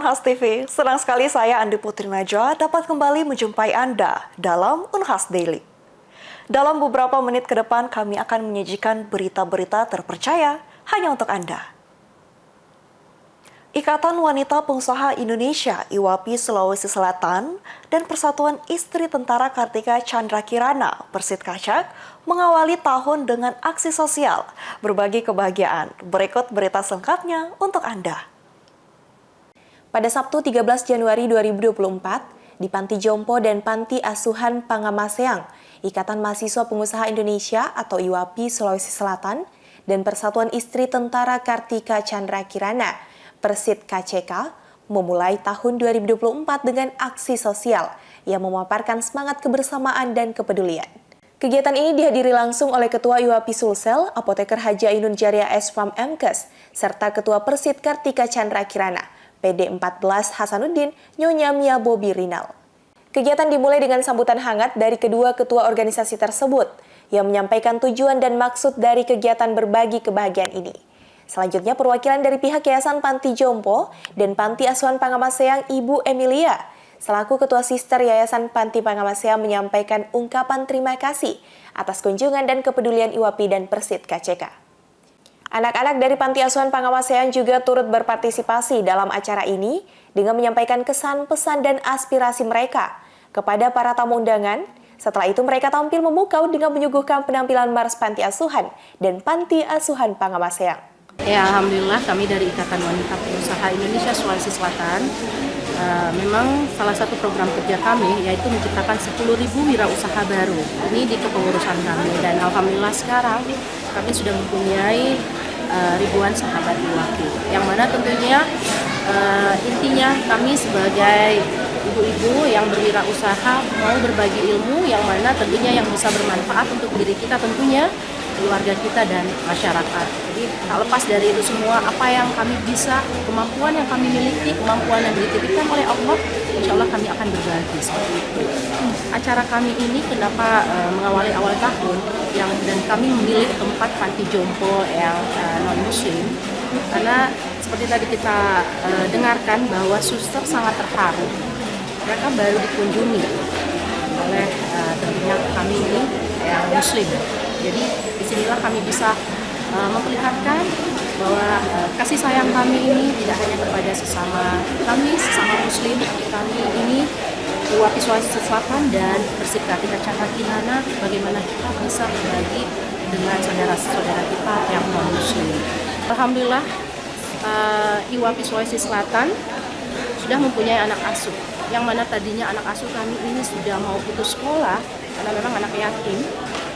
Unhas TV, senang sekali saya Andi Putri Najwa dapat kembali menjumpai Anda dalam Unhas Daily. Dalam beberapa menit ke depan kami akan menyajikan berita-berita terpercaya hanya untuk Anda. Ikatan Wanita Pengusaha Indonesia (IWAPI) Sulawesi Selatan dan Persatuan Istri Tentara Kartika Chandra Kirana (Persit-Kacak) mengawali tahun dengan aksi sosial berbagi kebahagiaan. Berikut berita selengkapnya untuk Anda. Pada Sabtu 13 Januari 2024, di Panti Jompo dan Panti Asuhan Pangamaseang, Ikatan Mahasiswa Pengusaha Indonesia atau IWAPI Sulawesi Selatan dan Persatuan Istri Tentara Kartika Chandra Kirana (Persit-KCK) memulai tahun 2024 dengan aksi sosial yang memaparkan semangat kebersamaan dan kepedulian. Kegiatan ini dihadiri langsung oleh Ketua IWAPI Sulsel, Apoteker Haji Ainun Jariah S.Fam Mkes, serta Ketua Persit Kartika Chandra Kirana, PD14 Hasanuddin, Nyonya Mia Bobi Rinal. Kegiatan dimulai dengan sambutan hangat dari kedua ketua organisasi tersebut yang menyampaikan tujuan dan maksud dari kegiatan berbagi kebahagiaan ini. Selanjutnya perwakilan dari pihak Yayasan Panti Jompo dan Panti Asuhan Pangamaseang Ibu Emilia selaku Ketua Sister Yayasan Panti Pangamaseang menyampaikan ungkapan terima kasih atas kunjungan dan kepedulian IWAPI dan Persit-KCK. Anak-anak dari Panti Asuhan Pangamaseang juga turut berpartisipasi dalam acara ini dengan menyampaikan kesan, pesan, dan aspirasi mereka kepada para tamu undangan. Setelah itu mereka tampil memukau dengan menyuguhkan penampilan Mars Panti Asuhan dan Panti Asuhan Pangamaseang. Ya, alhamdulillah kami dari Ikatan Wanita Pengusaha Indonesia Sulawesi Selatan memang salah satu program kerja kami yaitu menciptakan 10.000 wirausaha baru. Ini di kepengurusan kami dan alhamdulillah sekarang kami sudah mempunyai ribuan sahabat IWAPI. Yang mana tentunya intinya kami sebagai ibu-ibu yang berwirausaha mau berbagi ilmu yang mana tentunya yang bisa bermanfaat untuk diri kita tentunya keluarga kita dan masyarakat. Jadi tak lepas dari itu semua, apa yang kami bisa, kemampuan yang kami miliki, kemampuan yang dititipkan oleh Allah, insya Allah kami akan berbagi seperti itu. Acara kami ini kenapa mengawali awal tahun dan kami memilih tempat Panti Jompo yang non-muslim, karena seperti tadi kita dengarkan bahwa suster sangat terharu. Mereka baru dikunjungi oleh tentunya kami ini yang muslim. Jadi disinilah kami bisa memperlihatkan bahwa kasih sayang kami ini tidak hanya kepada sesama muslim, kami ini IWAPI Sulawesi Selatan dan Persit Kartika Chandra Kirana, bagaimana kita bisa berbagi dengan saudara-saudara kita yang non-muslim. Alhamdulillah IWAPI Sulawesi Selatan sudah mempunyai anak asuh, yang mana tadinya anak asuh kami ini sudah mau putus sekolah karena memang anak yatim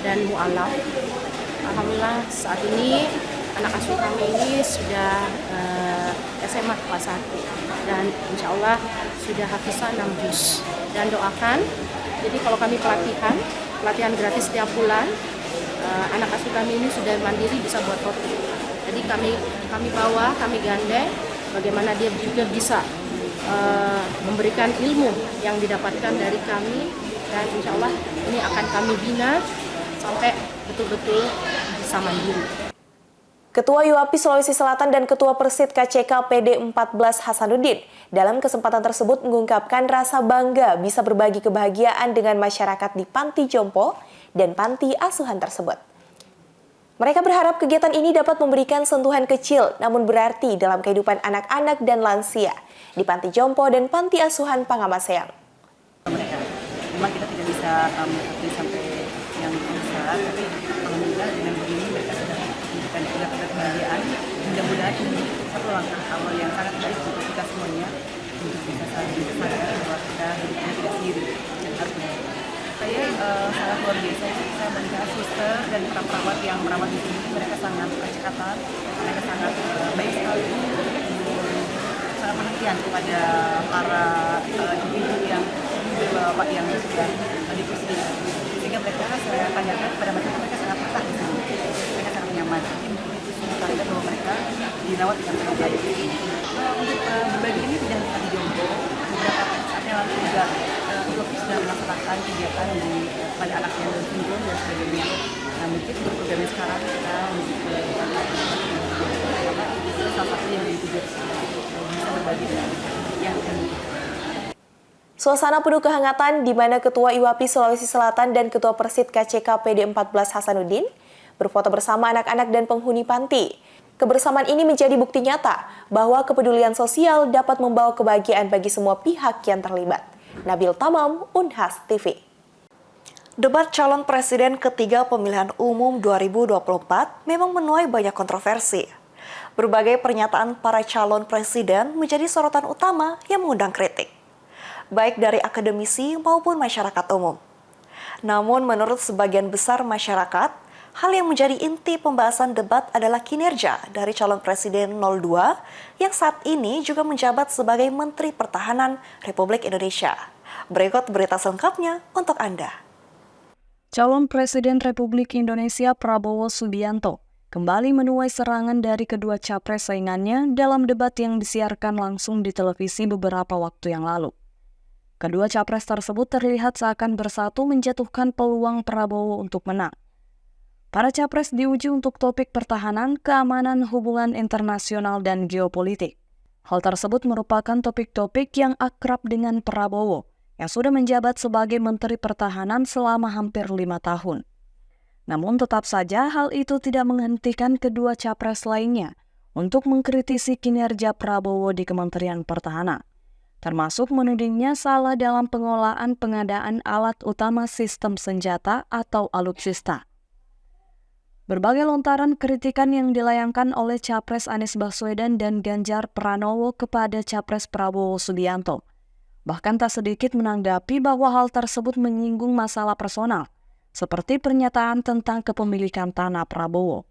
dan mu'alaf. Alhamdulillah saat ini anak asuh kami ini sudah SMA kelas 1 dan insya Allah sudah hafizah 6 juz. Dan doakan, jadi kalau kami pelatihan gratis setiap bulan, anak asuh kami ini sudah mandiri bisa buat roti. Jadi kami bawa, kami gandeng bagaimana dia juga bisa memberikan ilmu yang didapatkan dari kami, dan insya Allah ini akan kami bina sampai betul-betul bisa mandiri. Ketua IWAPI Sulawesi Selatan dan Ketua Persit-KCK PD14 Hasanuddin dalam kesempatan tersebut mengungkapkan rasa bangga bisa berbagi kebahagiaan dengan masyarakat di Panti Jompo dan Panti Asuhan tersebut. Mereka berharap kegiatan ini dapat memberikan sentuhan kecil namun berarti dalam kehidupan anak-anak dan lansia di Panti Jompo dan Panti Asuhan Pangamaseang. Memang kita tidak bisa mengikuti sampai yang besar, tapi alhamdulillah dengan begini mereka sudah memberikan kebahagiaan. Mudah-mudahan ini satu langkah awal yang sangat baik untuk kita semuanya untuk bisa saling sadar bahwa kita hidupnya tidak sendiri dan harus berbagi. Saya sangat luar biasa, saya melihat suster dan para perawat yang merawat di sini, mereka sangat percakapan, mereka sangat baik sekali, sangat perhatian kepada para ibu-ibu yang bapak yang sudah di kursi, sehingga mereka saya tanyakan kepada mereka sangat betah di sini, mereka sangat nyaman. Itu semua tanda bahwa mereka dirawat dengan sangat baik. Untuk berbagi ini tidak hanya di Jompo, beberapa saat yang lalu juga IWAPI sudah melaksanakan kegiatan pada anak yang berkunjung dan sebagainya. Nah, mungkin untuk programnya sekarang kita menuju ke salah satu yang bisa berbagi dengan Ya. Suasana penuh kehangatan di mana Ketua IWAPI Sulawesi Selatan dan Ketua Persid KCK PD14 Hasanuddin berfoto bersama anak-anak dan penghuni panti. Kebersamaan ini menjadi bukti nyata bahwa kepedulian sosial dapat membawa kebahagiaan bagi semua pihak yang terlibat. Nabil Tamam, Unhas TV. Debat calon presiden ketiga pemilihan umum 2024 memang menuai banyak kontroversi. Berbagai pernyataan para calon presiden menjadi sorotan utama yang mengundang kritik, baik dari akademisi maupun masyarakat umum. Namun menurut sebagian besar masyarakat, hal yang menjadi inti pembahasan debat adalah kinerja dari calon presiden 02 yang saat ini juga menjabat sebagai Menteri Pertahanan Republik Indonesia. Berikut berita selengkapnya untuk Anda. Calon Presiden Republik Indonesia Prabowo Subianto kembali menuai serangan dari kedua capres saingannya dalam debat yang disiarkan langsung di televisi beberapa waktu yang lalu. Kedua capres tersebut terlihat seakan bersatu menjatuhkan peluang Prabowo untuk menang. Para capres diuji untuk topik pertahanan, keamanan, hubungan internasional, dan geopolitik. Hal tersebut merupakan topik-topik yang akrab dengan Prabowo, yang sudah menjabat sebagai Menteri Pertahanan selama hampir 5 tahun. Namun tetap saja hal itu tidak menghentikan kedua capres lainnya untuk mengkritisi kinerja Prabowo di Kementerian Pertahanan, termasuk menudingnya salah dalam pengolahan pengadaan alat utama sistem senjata atau alutsista. Berbagai lontaran kritikan yang dilayangkan oleh Capres Anies Baswedan dan Ganjar Pranowo kepada Capres Prabowo Subianto. Bahkan tak sedikit menanggapi bahwa hal tersebut menyinggung masalah personal, seperti pernyataan tentang kepemilikan tanah Prabowo.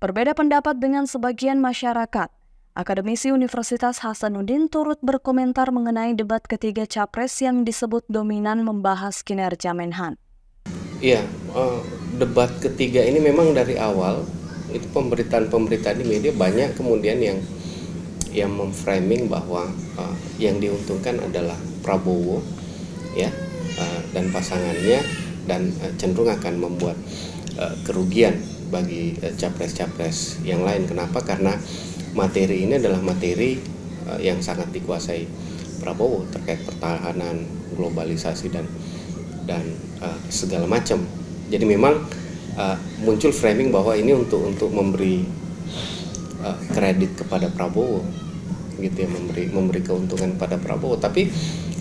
Berbeda pendapat dengan sebagian masyarakat, akademisi Universitas Hasanuddin turut berkomentar mengenai debat ketiga capres yang disebut dominan membahas kinerja Menhan. Iya, debat ketiga ini memang dari awal itu pemberitaan di media banyak kemudian yang memframing bahwa yang diuntungkan adalah Prabowo, ya, dan pasangannya, dan cenderung akan membuat kerugian bagi capres-capres yang lain. Kenapa? Karena materi ini adalah materi yang sangat dikuasai Prabowo terkait pertahanan, globalisasi dan segala macam. Jadi memang muncul framing bahwa ini untuk memberi kredit kepada Prabowo, gitu ya, memberi keuntungan pada Prabowo. Tapi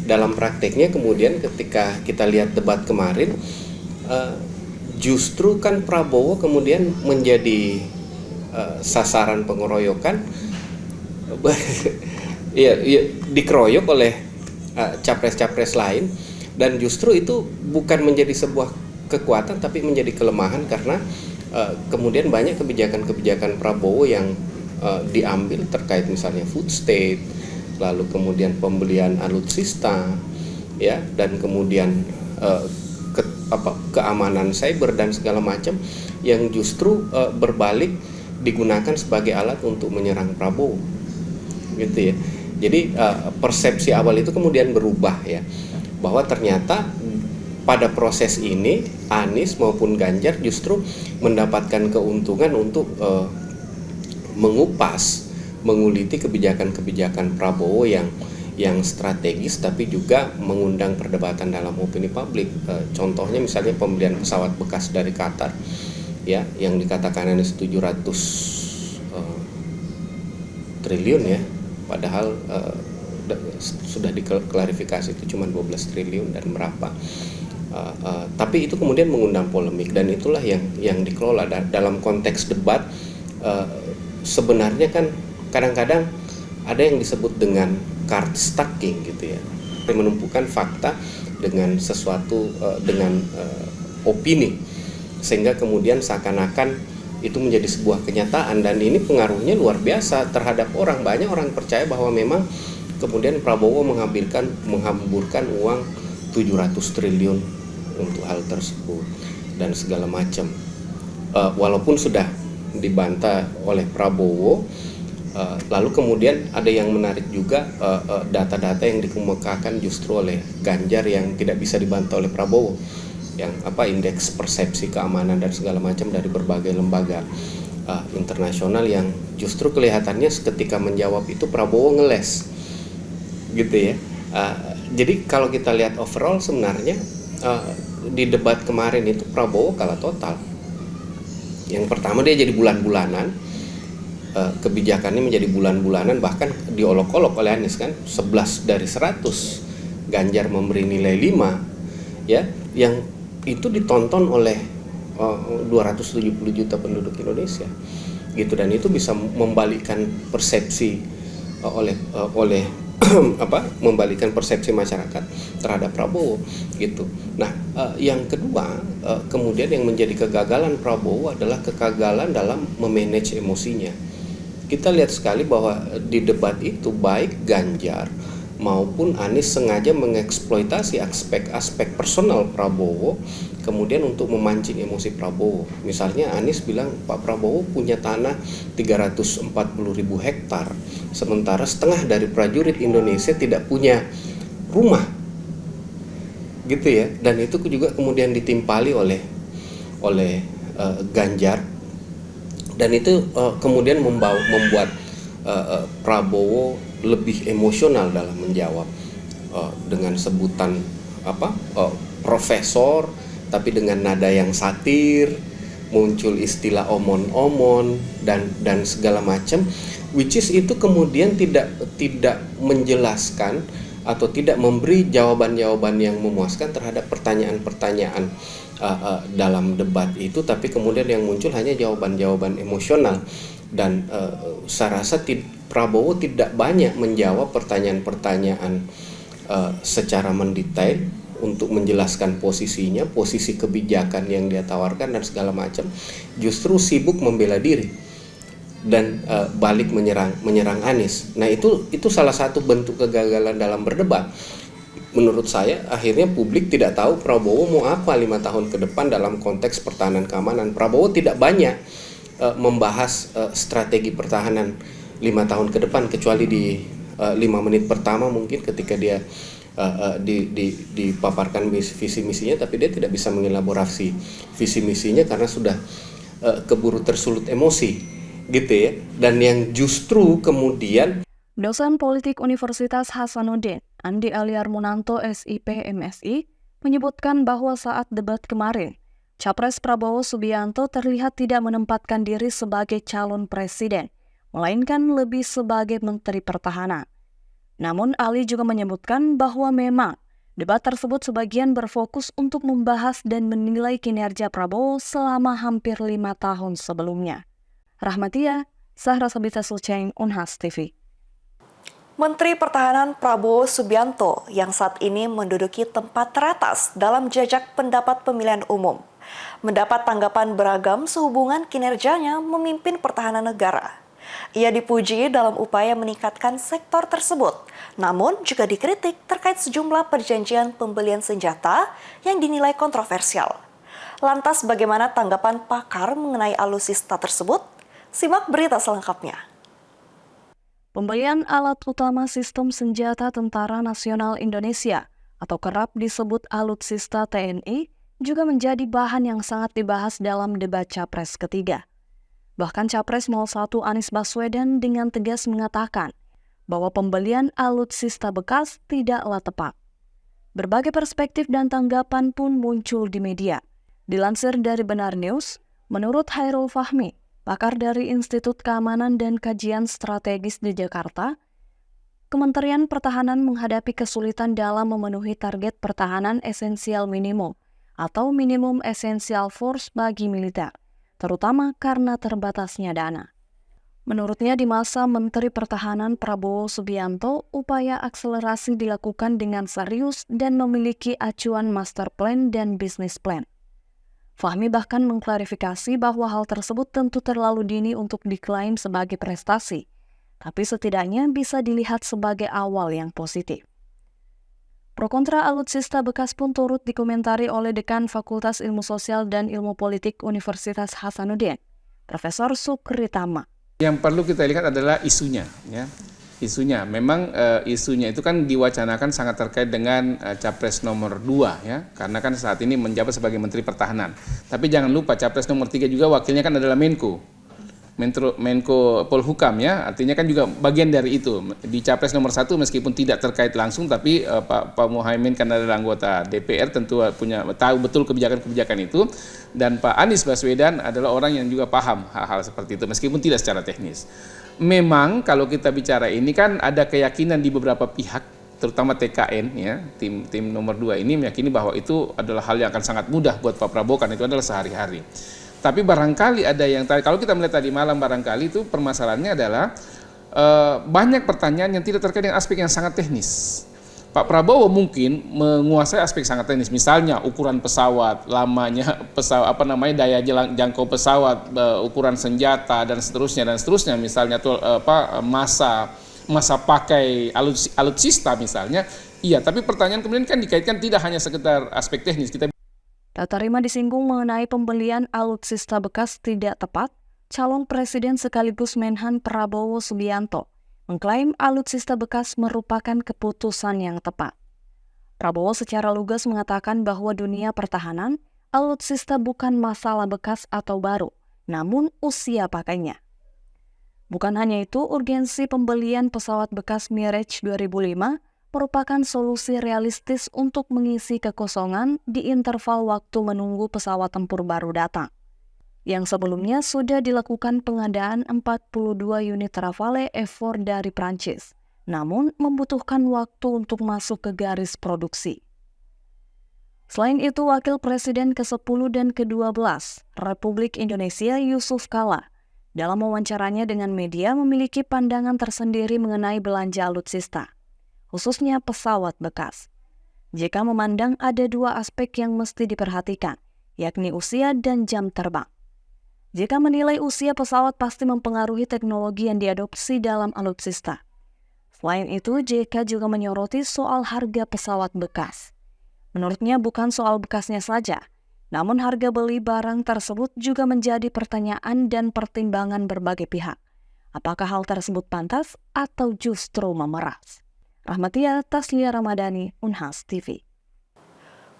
dalam prakteknya kemudian ketika kita lihat debat kemarin, justru kan Prabowo kemudian menjadi sasaran pengeroyokan, ya, dikeroyok oleh capres-capres lain, dan justru itu bukan menjadi sebuah kekuatan tapi menjadi kelemahan karena kemudian banyak kebijakan-kebijakan Prabowo yang diambil terkait misalnya food state, lalu kemudian pembelian alutsista, ya, dan kemudian keamanan cyber dan segala macam yang justru berbalik digunakan sebagai alat untuk menyerang Prabowo, gitu ya. Jadi persepsi awal itu kemudian berubah, ya, bahwa ternyata pada proses ini Anies maupun Ganjar justru mendapatkan keuntungan untuk menguliti kebijakan-kebijakan Prabowo yang strategis tapi juga mengundang perdebatan dalam opini publik. Contohnya misalnya pembelian pesawat bekas dari Qatar, ya, yang dikatakan Anies 700 triliun, ya, padahal sudah diklarifikasi itu cuma 12 triliun dan berapa. Tapi itu kemudian mengundang polemik, dan itulah yang dikelola dalam konteks debat. Sebenarnya kan kadang-kadang ada yang disebut dengan card stacking, gitu ya, menumpukan fakta dengan sesuatu dengan opini, sehingga kemudian seakan-akan itu menjadi sebuah kenyataan, dan ini pengaruhnya luar biasa terhadap orang. Banyak orang percaya bahwa memang kemudian Prabowo menghamburkan uang 700 triliun untuk hal tersebut dan segala macam, walaupun sudah dibantah oleh Prabowo. Lalu kemudian ada yang menarik juga, data-data yang dikemukakan justru oleh Ganjar yang tidak bisa dibantah oleh Prabowo, yang indeks persepsi keamanan dan segala macam dari berbagai lembaga internasional yang justru kelihatannya ketika menjawab itu Prabowo ngeles gitu ya. Jadi kalau kita lihat overall sebenarnya di debat kemarin itu Prabowo kalah total. Yang pertama dia jadi bulan-bulanan, kebijakannya menjadi bulan-bulanan, bahkan diolok-olok oleh Anies kan, 11 dari 100, Ganjar memberi nilai 5 ya, yang itu ditonton oleh 270 juta penduduk Indonesia gitu, dan itu bisa membalikkan persepsi oleh membalikkan persepsi masyarakat terhadap Prabowo gitu. Nah, yang kedua, kemudian yang menjadi kegagalan Prabowo adalah kegagalan dalam memanage emosinya. Kita lihat sekali bahwa di debat itu baik Ganjar maupun Anies sengaja mengeksploitasi aspek-aspek personal Prabowo kemudian untuk memancing emosi Prabowo. Misalnya Anies bilang Pak Prabowo punya tanah 340.000 hektar, sementara setengah dari prajurit Indonesia tidak punya rumah, gitu ya. Dan itu juga kemudian ditimpali oleh Ganjar, dan itu kemudian membuat Prabowo lebih emosional dalam menjawab dengan sebutan profesor, tapi dengan nada yang satir, muncul istilah omon-omon dan segala macam, which is itu kemudian tidak menjelaskan atau tidak memberi jawaban-jawaban yang memuaskan terhadap pertanyaan-pertanyaan dalam debat itu, tapi kemudian yang muncul hanya jawaban-jawaban emosional. Dan saya rasa Prabowo tidak banyak menjawab pertanyaan-pertanyaan secara mendetail untuk menjelaskan posisinya, posisi kebijakan yang dia tawarkan dan segala macam. Justru sibuk membela diri dan balik menyerang Anies. Nah, itu salah satu bentuk kegagalan dalam berdebat. Menurut saya akhirnya publik tidak tahu Prabowo mau apa 5 tahun ke depan dalam konteks pertahanan keamanan. Prabowo tidak banyak membahas strategi pertahanan 5 tahun ke depan, kecuali di 5 menit pertama mungkin ketika dia dipaparkan visi misinya, tapi dia tidak bisa mengelaborasi visi misinya karena sudah keburu tersulut emosi gitu ya. Dan yang justru kemudian Dosen Politik Universitas Hasanuddin, Andi Aliar Munanto SIP MSI, menyebutkan bahwa saat debat kemarin, Capres Prabowo Subianto terlihat tidak menempatkan diri sebagai calon presiden, melainkan lebih sebagai Menteri Pertahanan. Namun Ali juga menyebutkan bahwa memang debat tersebut sebagian berfokus untuk membahas dan menilai kinerja Prabowo selama hampir 5 tahun sebelumnya. Rahmatia, Sahra Sabita Sulceng, Unhas TV. Menteri Pertahanan Prabowo Subianto yang saat ini menduduki tempat teratas dalam jajak pendapat pemilihan umum, mendapat tanggapan beragam sehubungan kinerjanya memimpin pertahanan negara. Ia dipuji dalam upaya meningkatkan sektor tersebut, namun juga dikritik terkait sejumlah perjanjian pembelian senjata yang dinilai kontroversial. Lantas bagaimana tanggapan pakar mengenai alutsista tersebut? Simak berita selengkapnya. Pembelian alat utama sistem senjata Tentara Nasional Indonesia atau kerap disebut alutsista TNI juga menjadi bahan yang sangat dibahas dalam debat Capres ketiga. Bahkan Capres 01 Anies Baswedan dengan tegas mengatakan bahwa pembelian alutsista bekas tidaklah tepat. Berbagai perspektif dan tanggapan pun muncul di media. Dilansir dari Benar News, menurut Hairul Fahmi, pakar dari Institut Keamanan dan Kajian Strategis di Jakarta, Kementerian Pertahanan menghadapi kesulitan dalam memenuhi target pertahanan esensial minimum atau minimum essential force bagi militer, terutama karena terbatasnya dana. Menurutnya di masa Menteri Pertahanan Prabowo Subianto, upaya akselerasi dilakukan dengan serius dan memiliki acuan master plan dan business plan. Fahmi bahkan mengklarifikasi bahwa hal tersebut tentu terlalu dini untuk diklaim sebagai prestasi, tapi setidaknya bisa dilihat sebagai awal yang positif. Pro kontra alutsista bekas pun turut dikomentari oleh Dekan Fakultas Ilmu Sosial dan Ilmu Politik Universitas Hasanuddin, Profesor Sukritama. Yang perlu kita lihat adalah isunya, ya. Isunya, memang isunya itu kan diwacanakan sangat terkait dengan Capres nomor 2 ya, karena kan saat ini menjabat sebagai Menteri Pertahanan. Tapi jangan lupa Capres nomor 3 juga wakilnya kan adalah Menko. Menko Polhukam ya, artinya kan juga bagian dari itu. Di Capres nomor 1 meskipun tidak terkait langsung, tapi Pak Muhaimin kan adalah anggota DPR tentu tahu betul kebijakan-kebijakan itu, dan Pak Anies Baswedan adalah orang yang juga paham hal-hal seperti itu meskipun tidak secara teknis. Memang kalau kita bicara ini kan ada keyakinan di beberapa pihak, terutama TKN ya, tim nomor 2 ini meyakini bahwa itu adalah hal yang akan sangat mudah buat Pak Prabowo karena itu adalah sehari-hari. Tapi barangkali ada yang kalau kita melihat tadi malam, barangkali itu permasalahannya adalah banyak pertanyaan yang tidak terkait dengan aspek yang sangat teknis. Pak Prabowo mungkin menguasai aspek sangat teknis, misalnya ukuran pesawat, lamanya pesawat, daya jangkau pesawat, ukuran senjata dan seterusnya, misalnya tuh masa pakai alutsista misalnya. Iya, tapi pertanyaan kemudian kan dikaitkan tidak hanya sekedar aspek teknis. Tata Rima disinggung mengenai pembelian alutsista bekas tidak tepat. Calon Presiden sekaligus Menhan Prabowo Subianto mengklaim alutsista bekas merupakan keputusan yang tepat. Prabowo secara lugas mengatakan bahwa dunia pertahanan, alutsista bukan masalah bekas atau baru, namun usia pakainya. Bukan hanya itu, urgensi pembelian pesawat bekas Mirage 2005 merupakan solusi realistis untuk mengisi kekosongan di interval waktu menunggu pesawat tempur baru datang. Yang sebelumnya sudah dilakukan pengadaan 42 unit Rafale F4 dari Prancis, namun membutuhkan waktu untuk masuk ke garis produksi. Selain itu, Wakil Presiden ke-10 dan ke-12 Republik Indonesia Yusuf Kala dalam wawancaranya dengan media memiliki pandangan tersendiri mengenai belanja alutsista, khususnya pesawat bekas. JK memandang ada dua aspek yang mesti diperhatikan, yakni usia dan jam terbang. JK menilai usia pesawat pasti mempengaruhi teknologi yang diadopsi dalam alutsista. Selain itu, JK juga menyoroti soal harga pesawat bekas. Menurutnya bukan soal bekasnya saja, namun harga beli barang tersebut juga menjadi pertanyaan dan pertimbangan berbagai pihak. Apakah hal tersebut pantas atau justru memeras? Rahmatia Taslia Ramadhani, Unhas TV.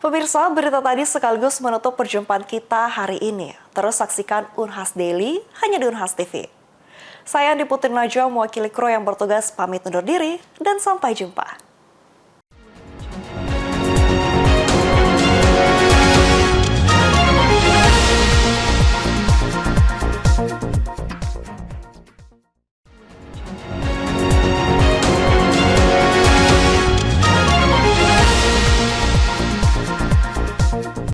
Pemirsa, berita tadi sekaligus menutup perjumpaan kita hari ini. Terus saksikan Unhas Daily hanya di Unhas TV. Saya Andi Putri Najwa mewakili kru yang bertugas pamit undur diri dan sampai jumpa.